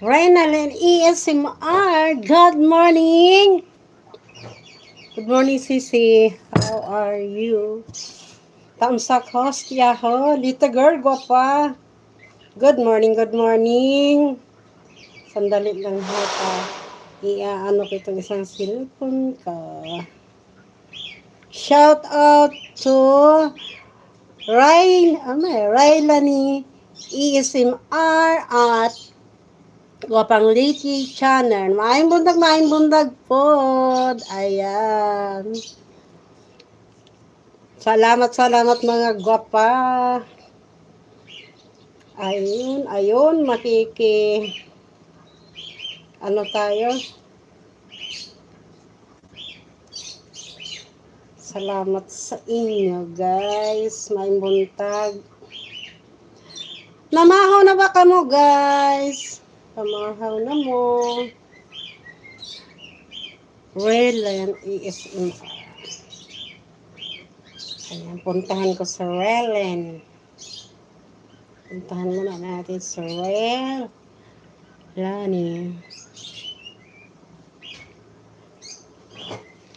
Reynalyn ASMR, good morning! Good morning, Sisi. How are you? Tamsak host, yaho. Little girl, guwapa. Good morning, good morning. Sandali lang ha. Iaano ko itong isang cellphone ka. Shout out to Raylani ASMR at Guwapang Liti Channel. Maing bundag po. Ayan. Salamat mga guwapa. Ayun, ano tayo? Salamat sa inyo, guys. Maing buntag. Namahaw na ba kamo, guys? Namahaw na mo. Relan ASMR. Ayan, puntahan ko sa Relan. Puntahan muna natin sa Lani.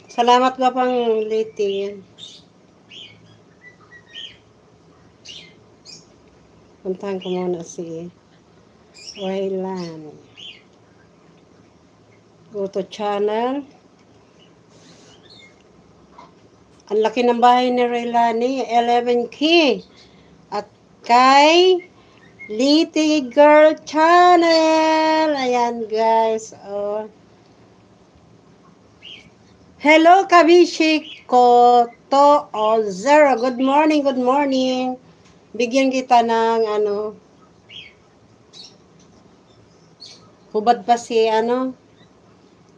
Salamat ka pang Liti. Puntahan ko muna si Raylan. Go to channel. Ang laki ng bahay ni Raylani, 11K. At kay Liti Girl Channel. Ayan guys. Oh. Hello Kabishi Koto Zero. Good morning, good morning. Bigyan kita ng hubad pa si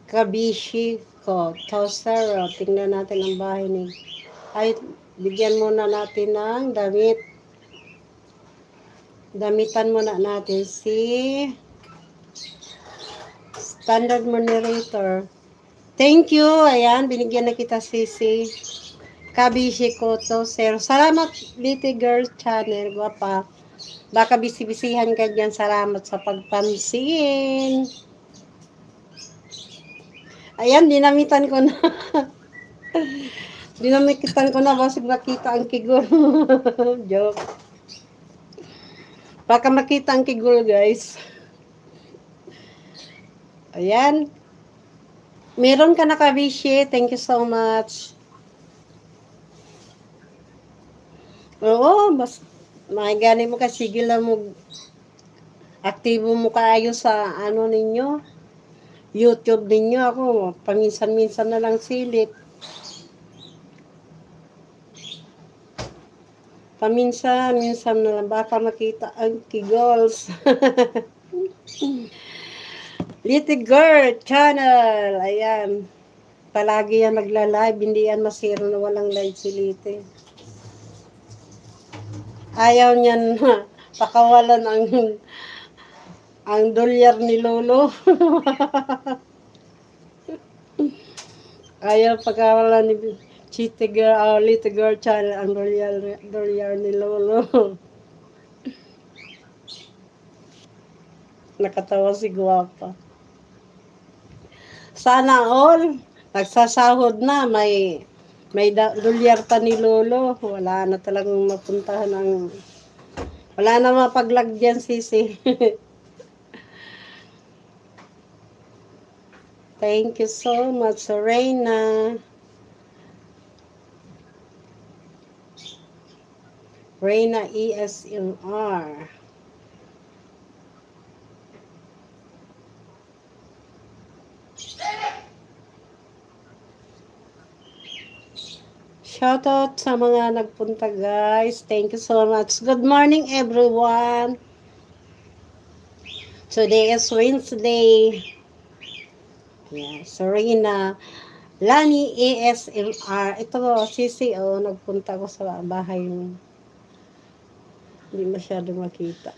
Kabishi Koto Zero. Tingnan natin ang bahay ni. Ay, bigyan muna natin ng damit. Damitan muna natin si standard moderator. Thank you. Ayan, binigyan na kita Sisi. Kabishi Koto Zero. Salamat Little Girl Channel. Guwapa. Baka bisibisihan ka dyan. Salamat sa pagpansin. Ayan, dinamitan ko na. Dinamitan ko na. Basig makita ang kigol. Joke. Baka makita ang kigol, guys. Ayan. Meron ka na Kabishi. Thank you so much. Oo, mas gani mo kasi gila mo aktibo mo kaayo sa ninyo. YouTube ninyo. Ako, paminsan-minsan na lang silip. Paminsan na lang. Baka makita ang kigols. Little Girl Channel. Ayan. Palagi yan nagla-live. Hindi yan masiro na walang live si Liti. Ayaw niyan pakawalan ang dolyar ni Lolo. Ayaw pakawalan ni Little Girl Channel ang dolyar ni Lolo. Nakatawa si Guwapa. Sana all nagsasahod na, may dolyar pa ni Lolo. Wala na talagang mapuntahan wala na mapaglagyan Sisi. Thank you so much, Reyna. Reyna ASMR. Shoutout sa mga nagpunta guys. Thank you so much. Good morning everyone. Today is Wednesday. Yes, Serena. Lani ASMR. Ito, Sisi, nagpunta ko sa bahay. Hindi masyado makita.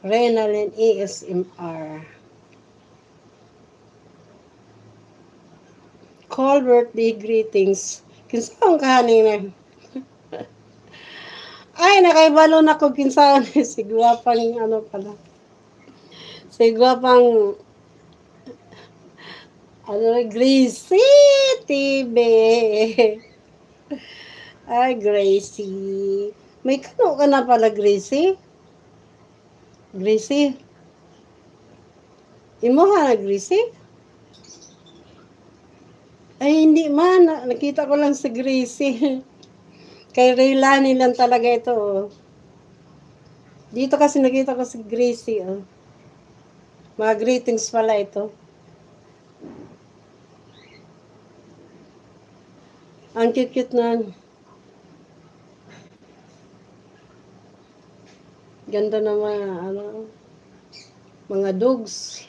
Reynalyn ASMR. Call birthday greetings. Kinsaon ka kanina? Ay, nakaibalo na ko kinsaon. Si Guwapang pala. Sigwa pang ano, Gracie TV. Ay, Gracie. May kano ka na pala, Gracie? Gracie? Imuha na, Gracie? Ay, hindi man. Nakita ko lang si Gracie. Kay Raylani lang talaga ito. Oh. Dito kasi nakita ko si Gracie. Oh. Mga greetings pala ito. Ang cute-cute na. Ganda naman, ano, mga dogs.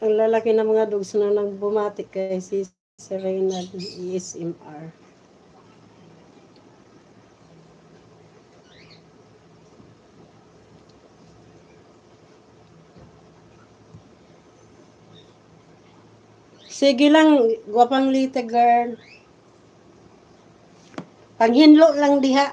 Ang lalaki ng mga dogs na nagbumati kay si Serena ESMR. Sige lang, gwapang lite girl. Panghinlo lang diha.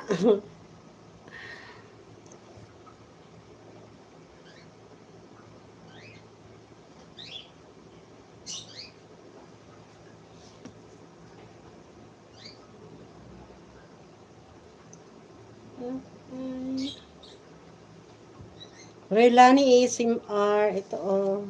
Relani ASMR, ito oh.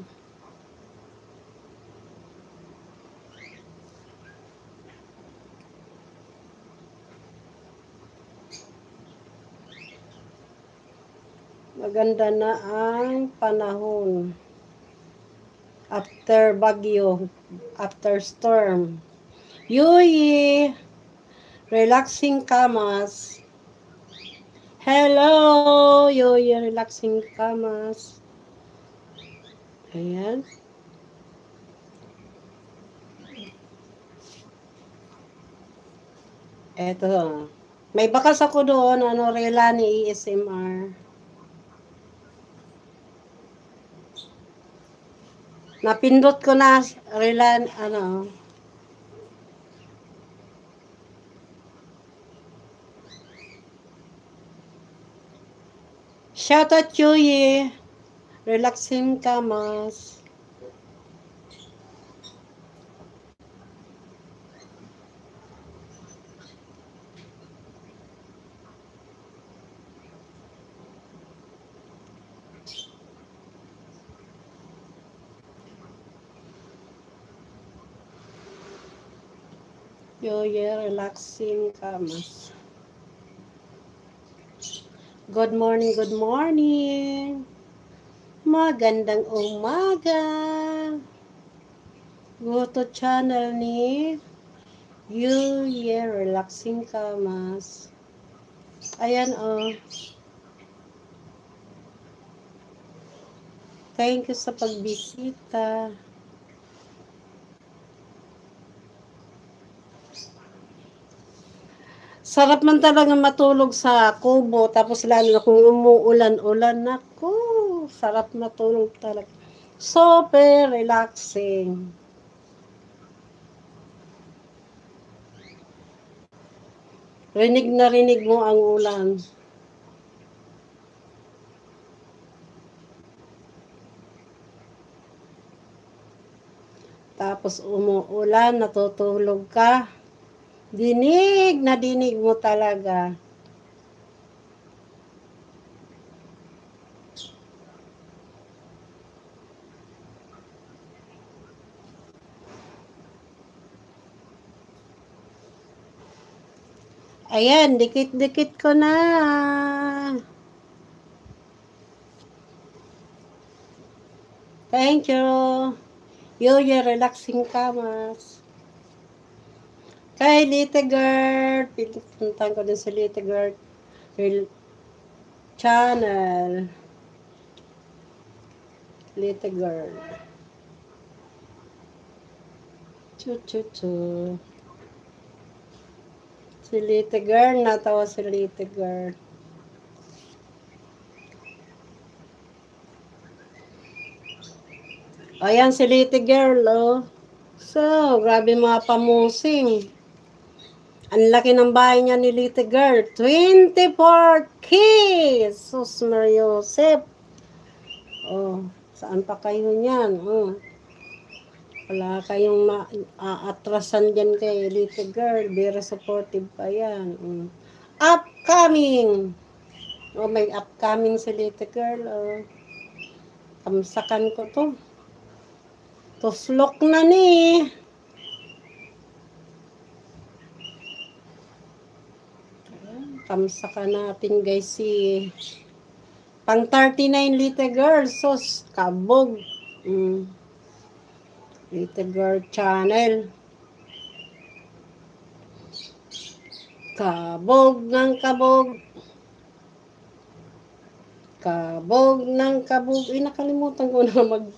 Maganda na ang panahon. After bagyo, after storm. Yuyi! Relaxing kamas. Hello! Yuyi, relaxing kamas. Ayan. Eto. May bakas ako doon, ano, Relani ASMR. Napindot ko na, Relan, ano. Shout out Yuyi. Relaxing kamas. Yuyi, relaxing kamas. Good morning, good morning. Magandang umaga. Go to channel ni Yuyi, relaxing kamas. Ayan oh. Thank you sa pagbisita. Sarap man talaga matulog sa kubo, tapos lalo na kung umuulan-ulan, naku, sarap matulog talaga. Super relaxing. Rinig na rinig mo ang ulan. Tapos umuulan, natutulog ka. Dinig na dinig mo talaga. Ayan, dikit-dikit ko na. Thank you. Yuyi, relaxing kamas. Kay Little Girl, pinuntahan ko din sa Little Girl channel. Little Girl. Chu-chu-chu. Si Little Girl, natawa si Little Girl. Ayan si Little Girl, oh. So, grabe mga pamusing. Ang laki ng bahay niya ni Little Girl. 24 keys! Sus Mariosep. Oh, saan pa kayo niyan? Oh. Wala kayong aatrasan dyan kay Little Girl. Very supportive pa yan. Upcoming! Oh, may upcoming si Little Girl. Oh. Kamsakan ko to. Tuslok na ni. Kamsakan natin guys si pang 39 Little Girl. Sos, kabog. Little Girl Channel. Kabog ng kabog. Kabog ng kabog. Nakalimutan ko na mag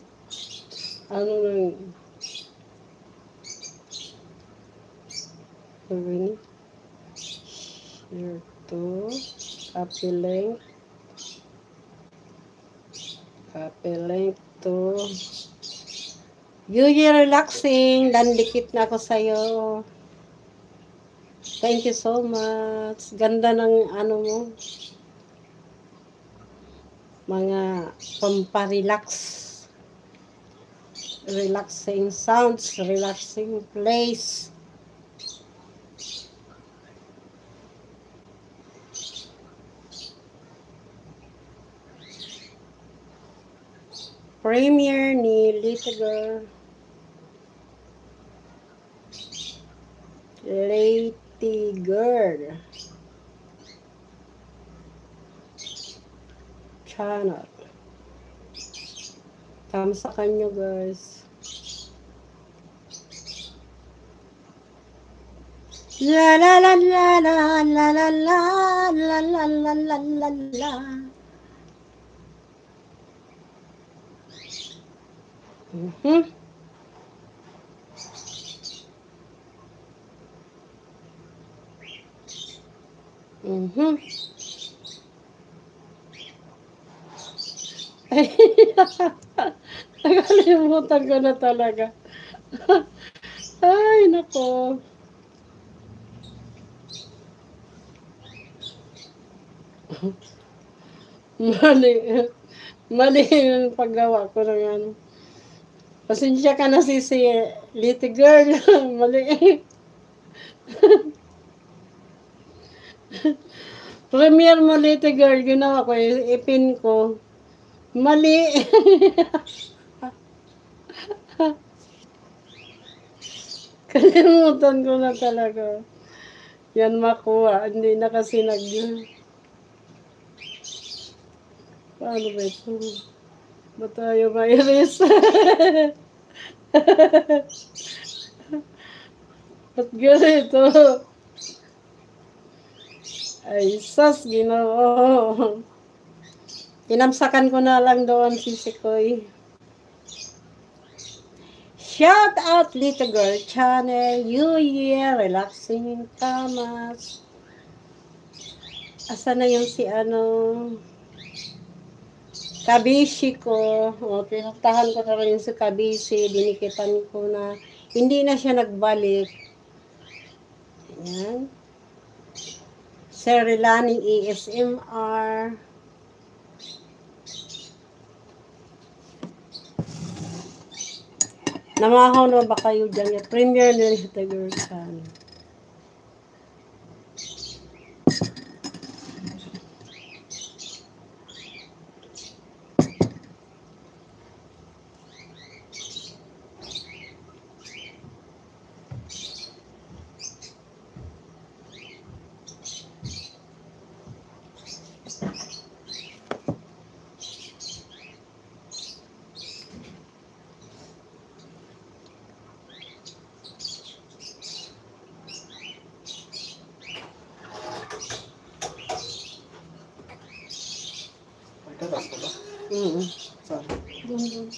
ano nang share to copy link to you relaxing. Dan dikit na ako sa'yo. Thank you so much. Ganda ng ano mo. Mga pamparelax. Relaxing sounds. Relaxing place. Premiere ni Little Girl. Lady Girl Channel. Kamsakan nyo guys. La la la la la la la la la la la la la la. Nakalimutan ko na talaga. Ay, nako. Mali yung paggawa ko ng ano. Pasensya ka na si Little Girl. Mali. Premiere mo Little Girl, ginawa ko, ipin ko. Mali. Kalimutan ko na talaga. Yan makuha. Hindi na kasi paano ba ito? Ba tayo virus? Ba't ganito? Ay, sas, Ginoo. Tinamsakan ko na lang doon si Sikoy. Shout out Little Girl Channel, New Year, Relaxing Tamas. Asa na yung si Kabishi ko. O, pinuntahan ko na rin si Kabishi. Dinikitan ko na. Hindi na siya nagbalik. Ayan. Sir Rilani ASMR. Namahaw na ba kayo dyan? Premiere na rin sa Girl Channel. Sorry. Doon.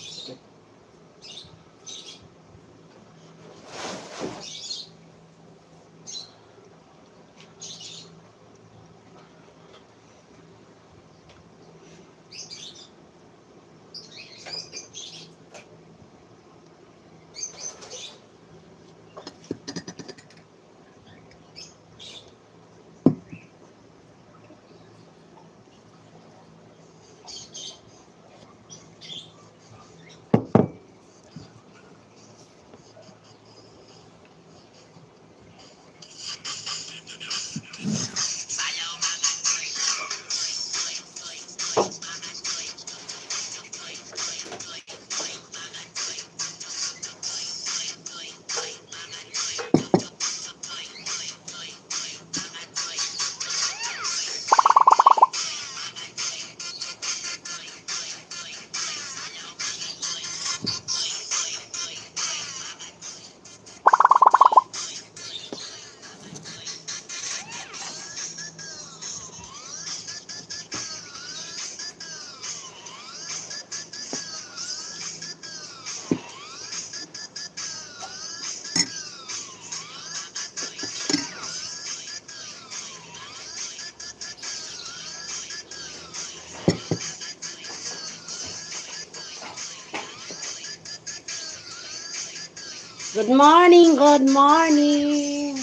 Good morning, good morning.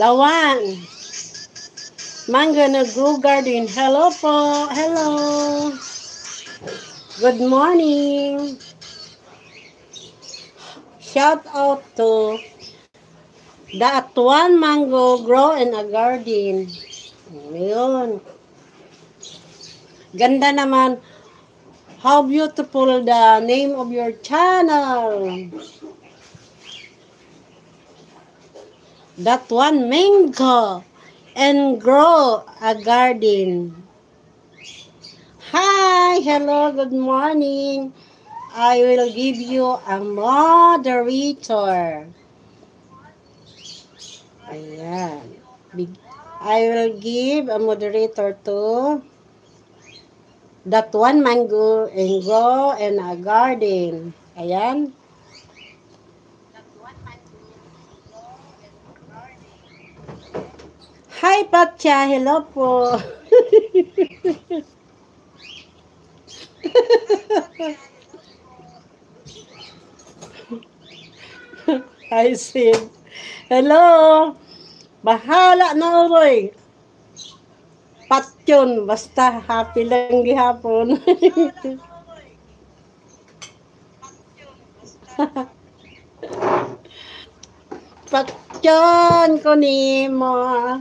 The one. Mango na Grow Garden. Hello po. Hello. Good morning. Shout out to the Atuan Mango Grow in a Garden. Ayun. Ganda naman. How beautiful the name of your channel. That one mango and grow a garden. Hi, hello, good morning. I will give you a moderator. Ayan. I will give a moderator to that one mango and grow in a garden. Ayan. Hi, Patya. Hello po. I said, hello. Bahala na uroy. Patyon. Basta happy lang gihapon. Patyon ko ni mo.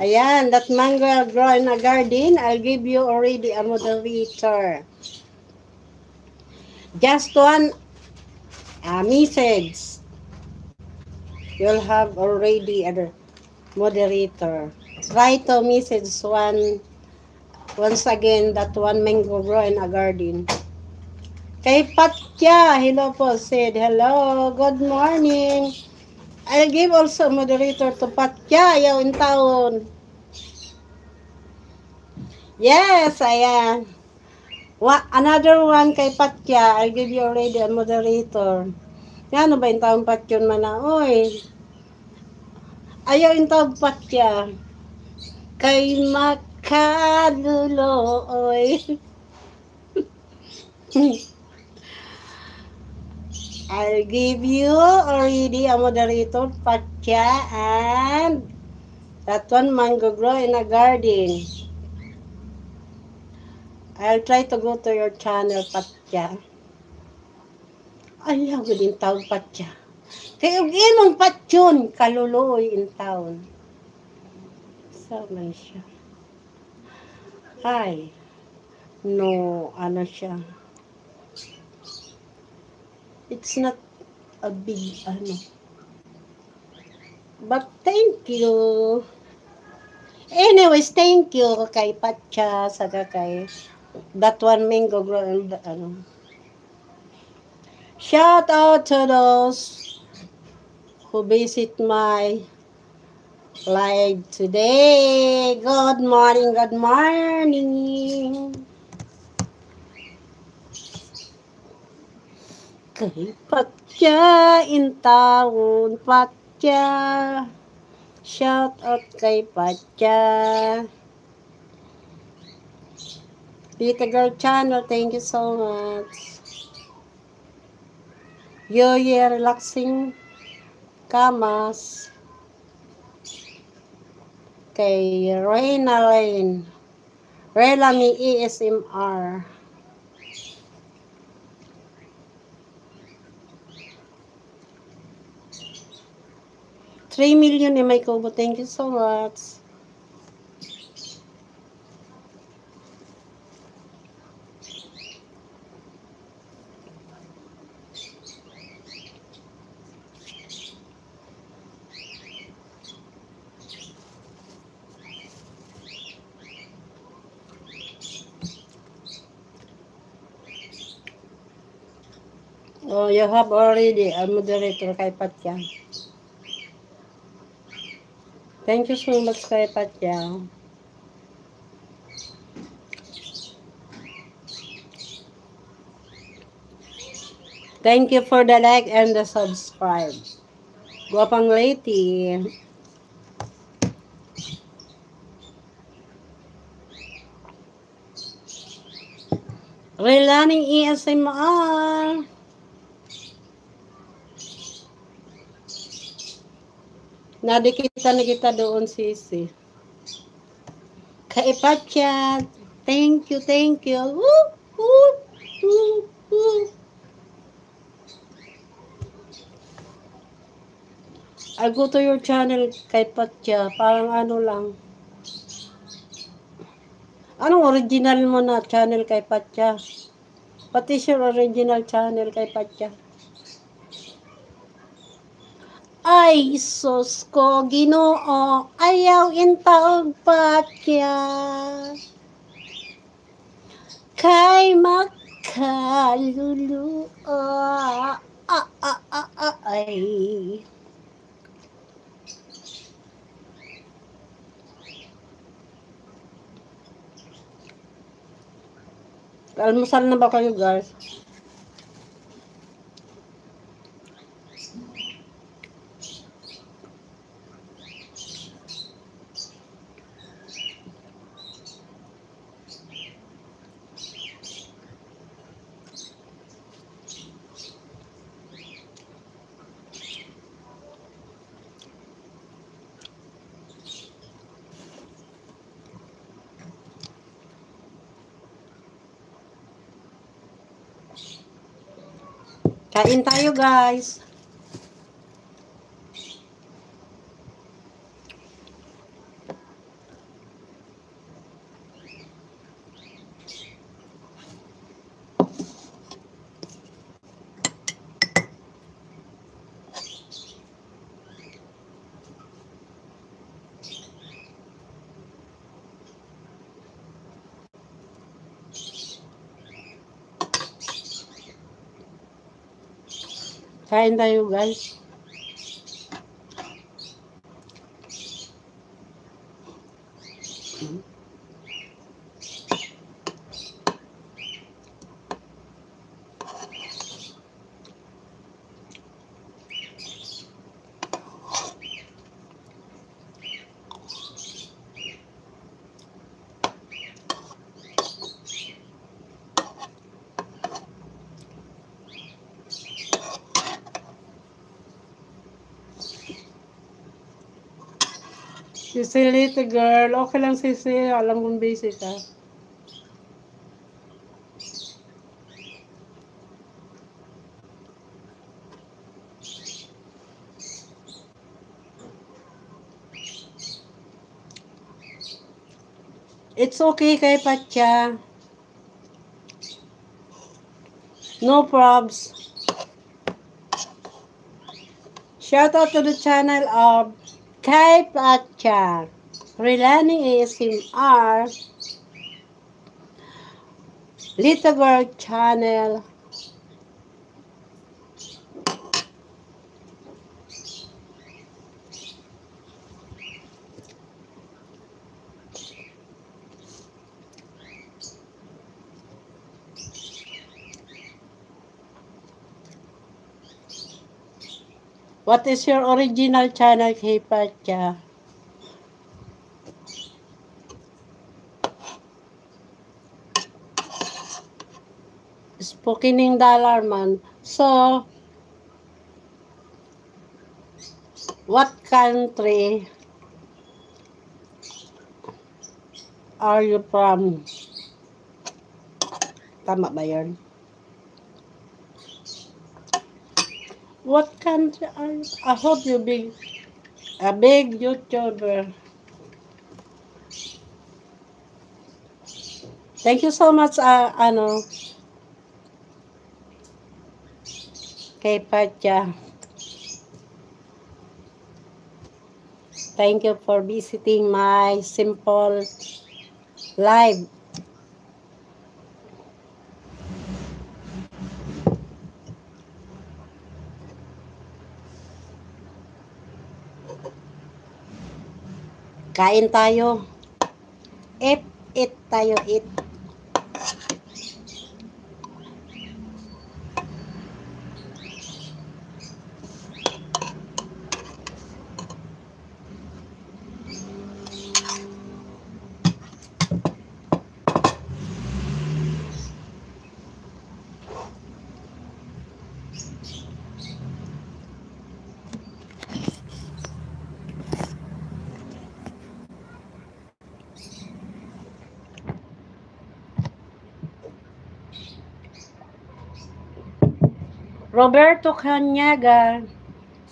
Ayan, that mango will grow in a garden. I'll give you already a moderator. Just one message. You'll have already a moderator. Try to message once again that one mango grow in a garden. Kay Patya, hello po, said hello, good morning. I'll give also moderator to Patya, yaw in taon. Yes, ayan. Another one kay Patya, I'll give you already a moderator. Ano ba yung taong Patyon man na? Uy, ayaw yung taong Patya. Kay makadulo, oy. I'll give you already a moderator, Patya, and that one mango grow in a garden. I'll try to go to your channel, Patya. Ayaw ko din taong Patya. Kaya yung imong Patyon, kaluloy in town. So, man siya. Hi. No, ano siya. It's not a big, ano. But thank you. Anyways, thank you kay Patya, saka kay that one mango grow, ano. Shout out to those who visit my live today. Good morning, good morning. Kay Patya in town, Patya. Shout out kay Patya. Little Girl Channel, thank you so much. Yo, relaxing kamas. Kay Reyna Lane. Relami ASMR. 3 million may kubo. Thank you so much. Oh, you have already a moderator kay Patya. Thank you so much kay Patya. Thank you for the like and the subscribe. Guwapang lady. Relaning ASMR. Nadikita na kita doon, sisi. Kay Patya. Thank you, thank you. Woo, woo, woo, woo. I'll go to your channel kay Patya. Parang ano lang. Anong original mo na channel kay Patya? What is your original channel kay Patya? Ay, sus ko, Ginoo, ayaw intaog Patya. Kay makaluluo. Ay. Almusal na ba kayo, guys? Kain tayo, guys. Kain tayo, guys. Sisi, little girl. Okay lang, Sisi. Alam kong busy ka. It's okay kay Patya. No probs. Shout out to the channel of kay Patya. Relaning ASMR. Little Girl Channel. What is your original channel kay Patya? Spokening dollar man. So, what country are you from? Tama ba yun? What country are you? I hope you be a big YouTuber. Thank you so much, kay Patya. Thank you for visiting my simple live. Kain tayo. Eat tayo, eat. Roberto Canyaga.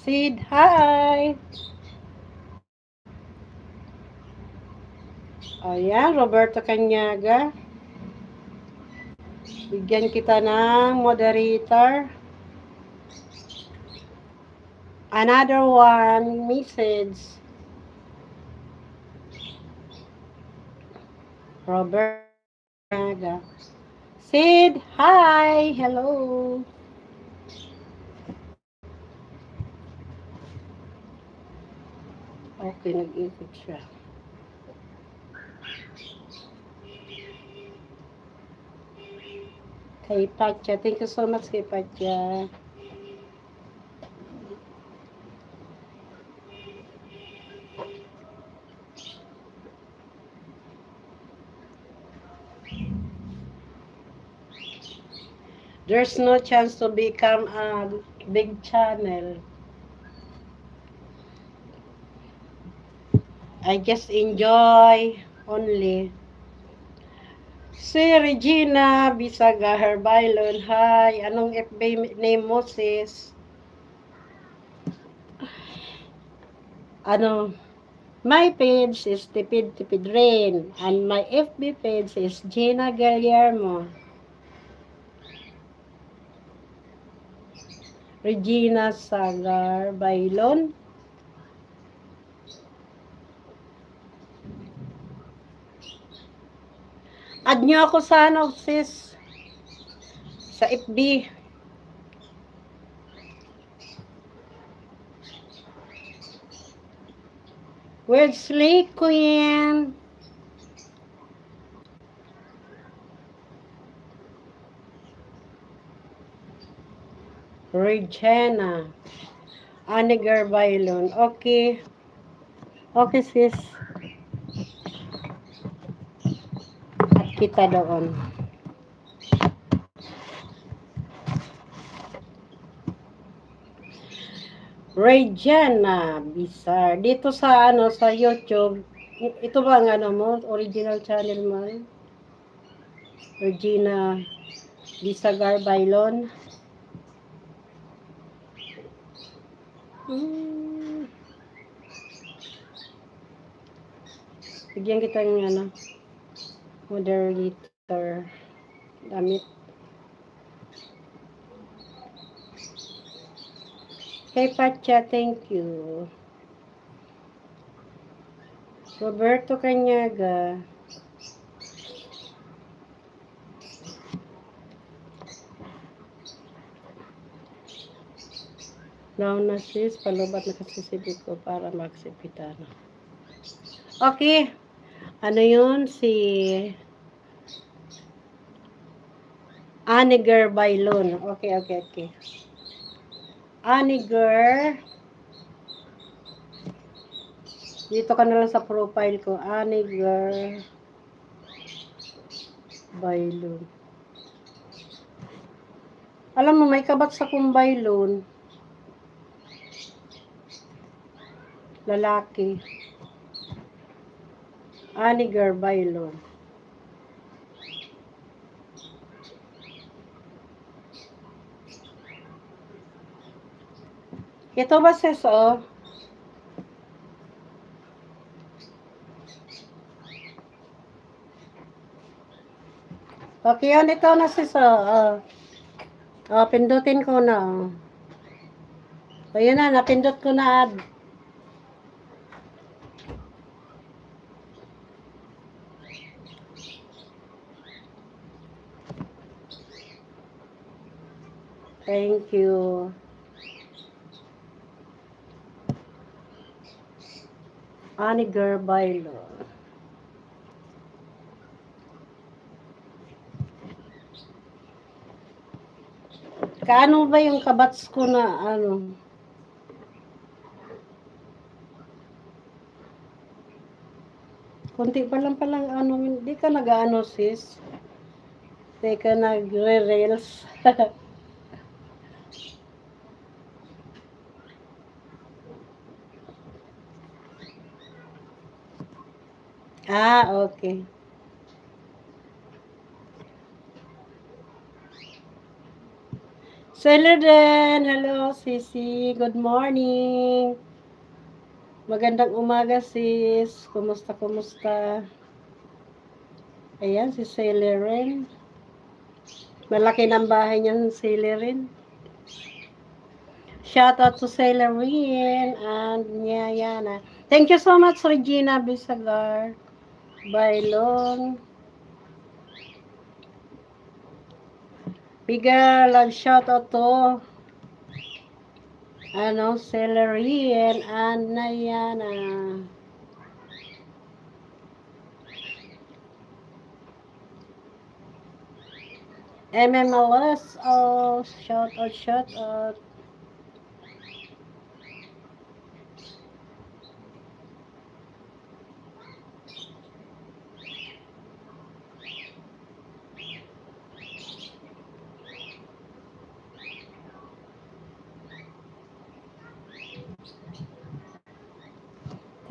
Sid, hi! Ayan, Roberto Canyaga. Bigyan kita ng moderator. Another one message. Roberto Canyaga. Sid, hi! Hello! Okay, nag-ikot siya. Kay Patya. Thank you so much kay Patya. There's no chance to become a big channel. I just enjoy only. Si Regina Bisagar Bailon. Hi. Anong FB name mo, sis? Ano? My page is Tipid Tipid Rain. And my FB page is Gina Guillermo. Regina Sagar Bailon. Add nyo ako sa ano, sis. Sa FB. Wesley Queen. Regina. Anigar Bailon. Okay. Okay, sis. At kita doon. Regina Bizar. Dito sa ano sa YouTube, ito ba ang ano mo, original channel mo? Regina Bisagar Bailon. Bigyan kita ng ano, moderator. Damit. Kay Patya, thank you. Roberto Canyaga. Now na sis, palubat na kasisibig ko para maksipita na. Okay. Ano yun? Si Anigar Bailon. Okay. Anigar. Dito ka na lang sa profile ko. Anigar Bailon. Alam mo, may kabat sa kong Bailon. Lalaki. Anigar Bailon. Ito ba sis, oh? Okay, yun. Ito na sis, oh. Pindutin ko na, oh. Ayun na, napindot ko na add. Thank you. Ani girl bailo. Kaano ba yung kabats ko na ano? Kunti pa lang ano, hindi ka nag-ano sis. Hindi ka nagre-rails. Okay. Celadon, hello Sisi, good morning. Magandang umaga sis, kumusta? Ayan si Celadon. Malaki ng bahay niya si Celadon. Shout out to Celadon and Nyayana. Thank you so much Regina Bisagar. Bailong. Bigger love shout out to Celadon and Nyayana. MMLS, shout out.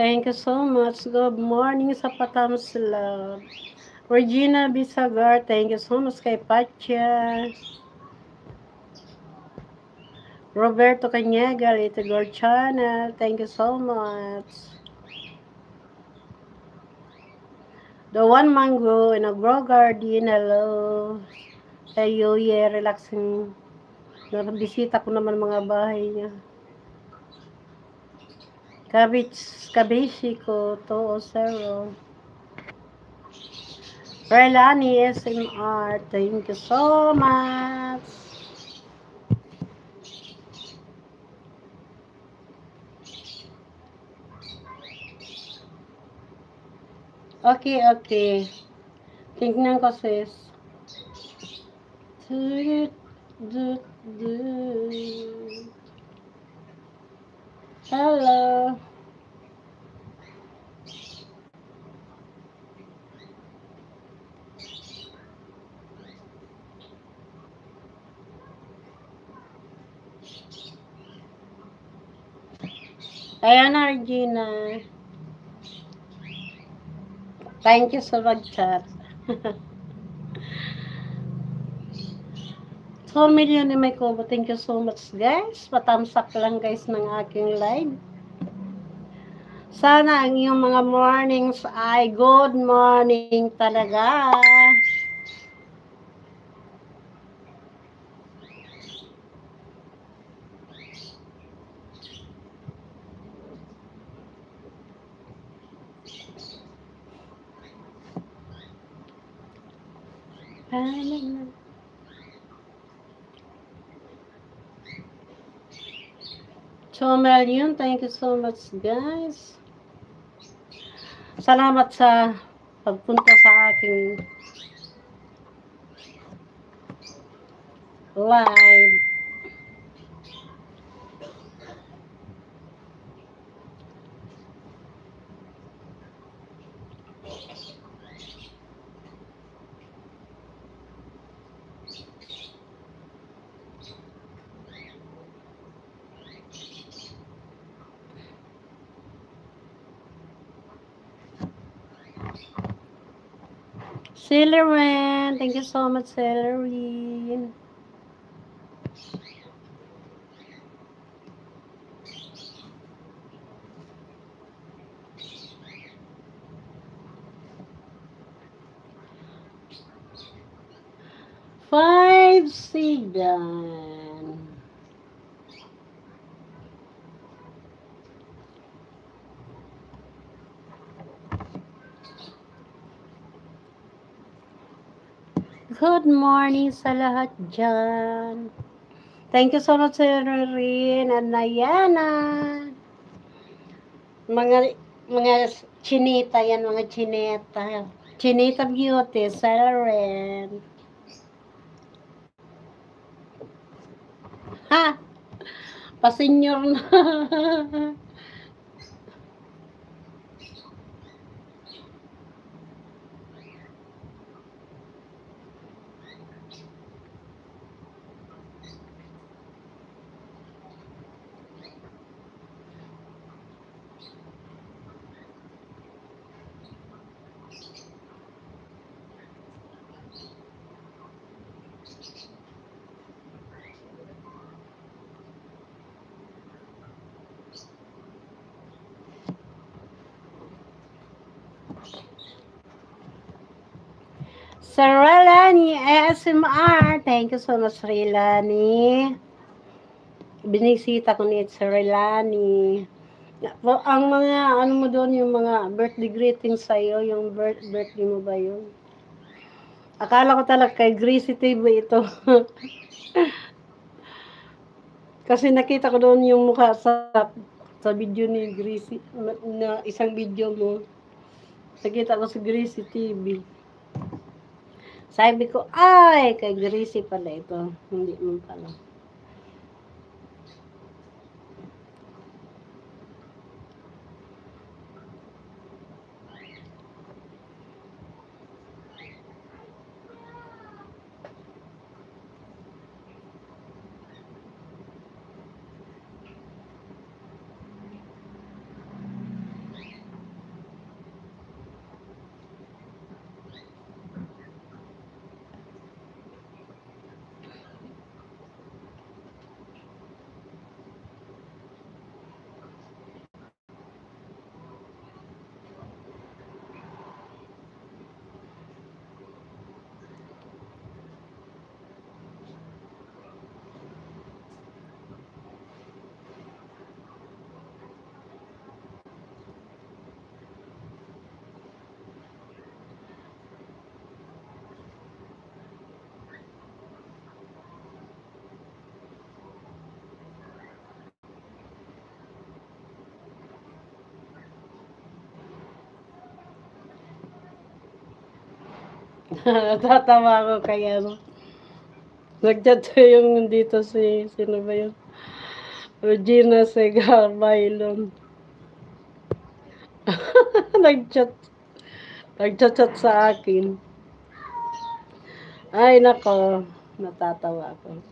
Thank you so much. Good morning sa Patams Love. Regina Bisagar, thank you so much kay Pacha. Roberto Cañega, Little Girl Channel, thank you so much. The One Mango in a Grow Garden, hello. Tayo, relaxing. Nakabisita ko naman mga bahay niya. Kabichi ko, to, zero. Relani SMR, thank you so much. Okay. Tingnan ko sis. Hello. Ayan na, Regina. Thank you sa mag-chat. 2 million na may kubo. Thank you so much, guys. Patamsak lang, guys, ng aking live. Sana ang iyong mga mornings ay good morning talaga. Million, thank you so much, guys. Salamat sa pagpunta sa aking live. Celerin, thank you so much, Celerin. Five Sigan. Good morning sa lahat dyan. Thank you so much, Rin and Nayana. Mga chinita yan, mga chineta. Chinita Beauty, Saren. Ha! Pasenyor na. Sir Relani, ASMR. Thank you so much, Relani. Binisita ko ni Sir Relani. Ang mga, ano mo doon, yung mga birthday greetings sa'yo, yung birthday mo ba yun? Akala ko talaga kay Greasy TV ito. Kasi nakita ko doon yung mukha sa video ni Greasy, na isang video mo. Nakita ko si Greasy TV. Sabi ko, ay, kay Greasy pala ito. Hindi mo pala. Natatawa ko kaya ano. Nag-chat yung dito sino ba yun? Regina Segar Bailon. nag-chat, nag-chat sa akin. Ay, nako, natatawa ako.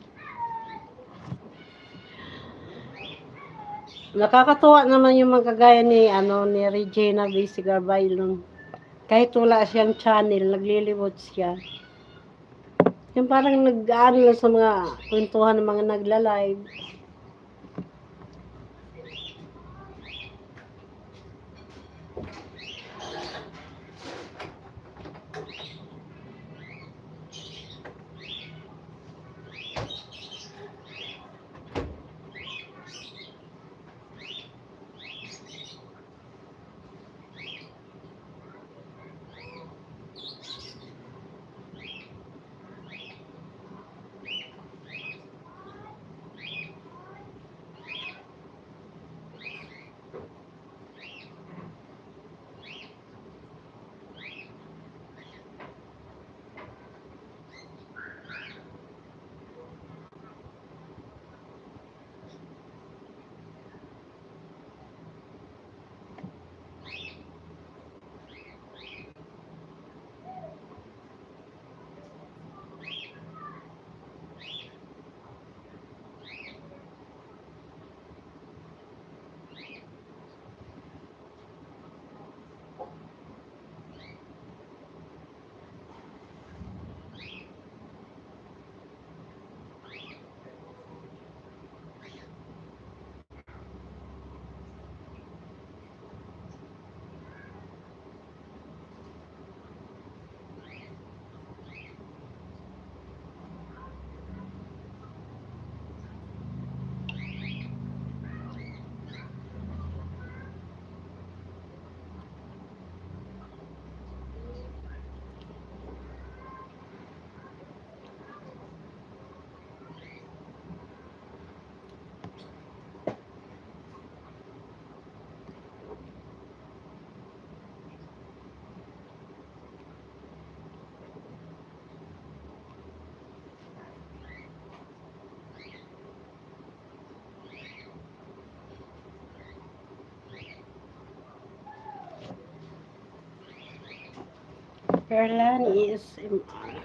Nakakatuwa naman yung mga kagaya ni Regina Segar Bailon. Kahit wala siyang channel, naglilibot siya. Yung parang nag-ano lang sa mga kwentuhan ng mga nagla-live. Perlan ASMR.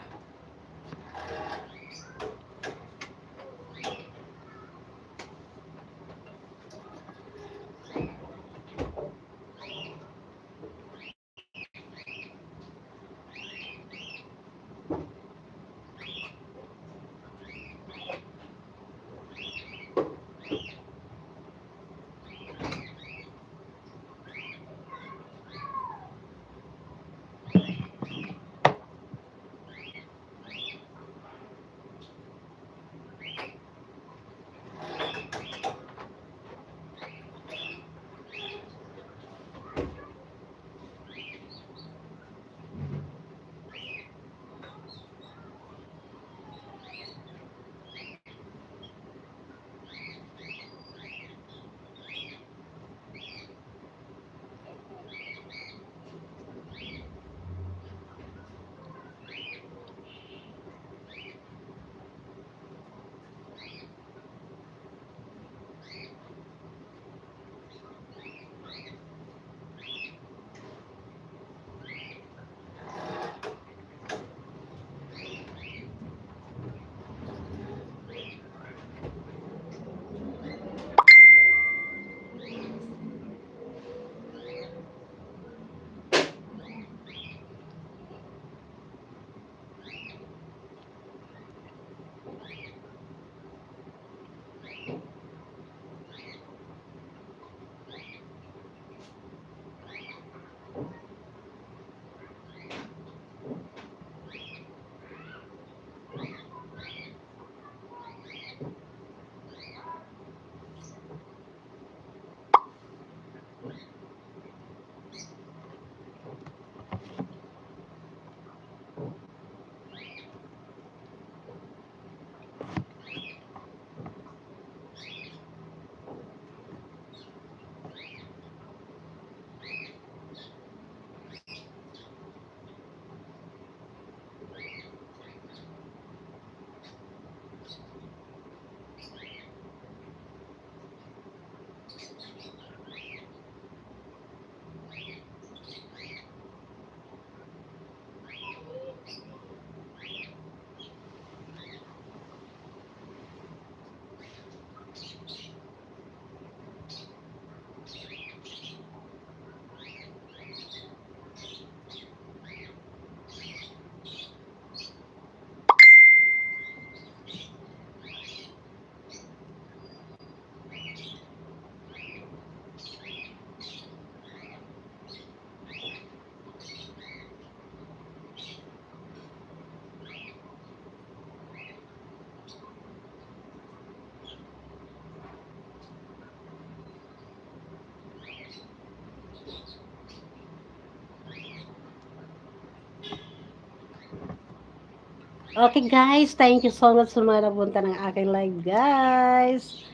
Okay guys, thank you so much sa mga napunta ng aking live guys.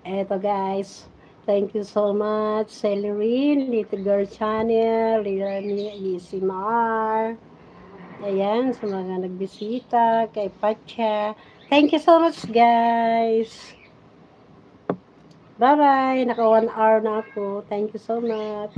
Eto guys, thank you so much. Celerine, Little Girl Channel, Lirani Isimar. Ayan, sa mga nagbisita, kay Pacha. Thank you so much guys. Bye-bye, naka 1 hour na ako. Thank you so much.